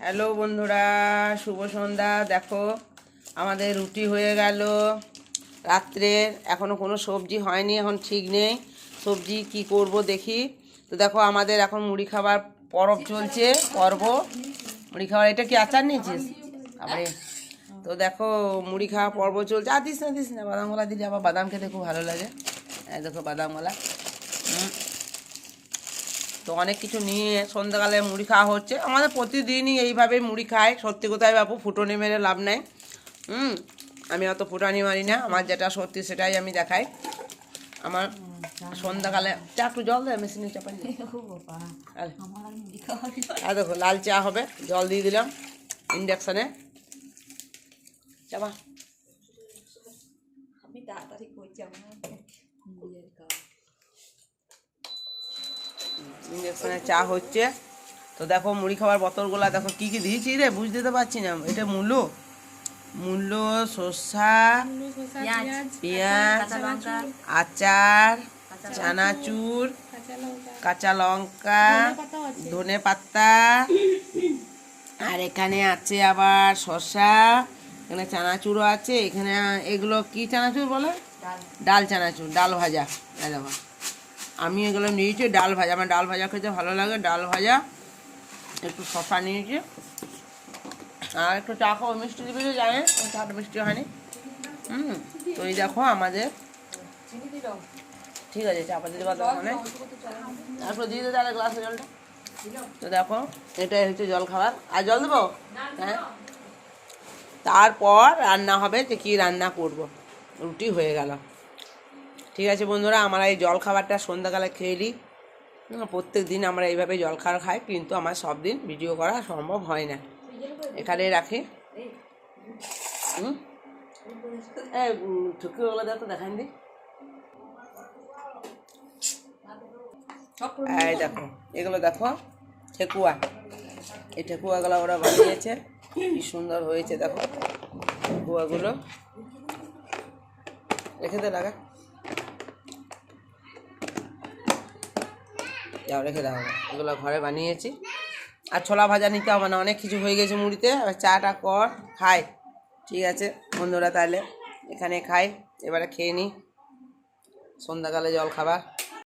Hello বন্ধুরা, শুভ সন্ধ্যা। দেখো আমাদের রুটি হয়ে গেল রাত্রের, এখনও কোনো সবজি হয়নি, এখন ঠিক নেই সবজি কি করব দেখি। তো দেখো আমাদের এখন মুড়ি খাবার পরব চলছে, মুড়ি খাবার। এটা কি আচার নিয়েছিস আবার? তো দেখো মুড়ি খাওয়া পর্ব চলছে। আর দিস না বাদামওয়ালা দিলে আবার বাদাম খেতে খুব ভালো লাগে। দেখো বাদামওয়ালা। তো অনেক কিছু নিয়ে সন্ধ্যাকালে মুড়ি খাওয়া হচ্ছে। আমাদের প্রতিদিনই এইভাবেই মুড়ি খায়। সত্যি কোথায় বাপু, ফুটনি মেরে লাভ নেই। আমি অত ফুটানি মারি না, আমার যেটা সত্যি সেটাই আমি দেখাই। আমার সন্ধ্যাকালে চা, একটু জল দেয় মেশিনে চাপা। আর দেখো লাল চা হবে, জল দিয়ে দিলাম ইন্ডাকশানে। চাপা ইন্ডাকশানে চা হচ্ছে। তো দেখো মুড়ি খাবার বোতলগুলা দেখো কি কি দিয়েছি রে, বুঝতে তো পারছি না। এটা মূল্য শসা, পেঁয়াজ, আচার, চানাচুর, কাঁচা লঙ্কা, ধনে পাতা, আর এখানে আছে আবার শসা, এখানে চানাচুরও আছে। এখানে এগুলো কি চানাচুর বলে? ডাল চানাচুর, ডাল ভাজা। দেখো আমি এগুলো নিয়েছি ডাল ভাজা, আমার ডাল ভাজা খেতে ভালো লাগে। ডাল ভাজা, একটু শসা নিয়েছি, আর একটু চা খাওয়া, মিষ্টি দিবি তো জানেন, চাটা মিষ্টি হয়নি। তো এই দেখো আমাদের, ঠিক আছে চা পাতি দেওয়ার দরকার নেই, তারপর দিয়ে দেবো তাহলে গ্লাসে জলটা। তো দেখো এটাই হচ্ছে জল খাবার। আর জল দেবো? হ্যাঁ। তারপর রান্না হবে, যে কী রান্না করব। রুটি হয়ে গেল। ঠিক আছে বন্ধুরা, আমরা এই জল খাবারটা সন্ধ্যাকালে খেয়ে নিই। প্রত্যেক দিন আমরা এইভাবে জল খাবার খাই, কিন্তু আমার সব দিন ভিডিও করা সম্ভব হয় না। এখানে রাখি। ঠুকিগুলো দেখো, দেখান দি। এই দেখো এগুলো দেখো ঠেকুয়া, এই ঠেকুয়াগুলো ওরা বানিয়েছে, কি সুন্দর হয়েছে দেখো ঠেকুয়াগুলো। রেখে দে, লাগা যাও, রেখে দাও। এগুলো ঘরে বানিয়েছি। আর ছোলা ভাজা নিতে হবে না, অনেক কিছু হয়ে গেছে মুড়িতে। এবার চাটা কর, খাই। ঠিক আছে বন্ধুরা, তাহলে এখানে খাই। এবারে খেয়ে নিই সন্ধ্যাকালে জল খাবার।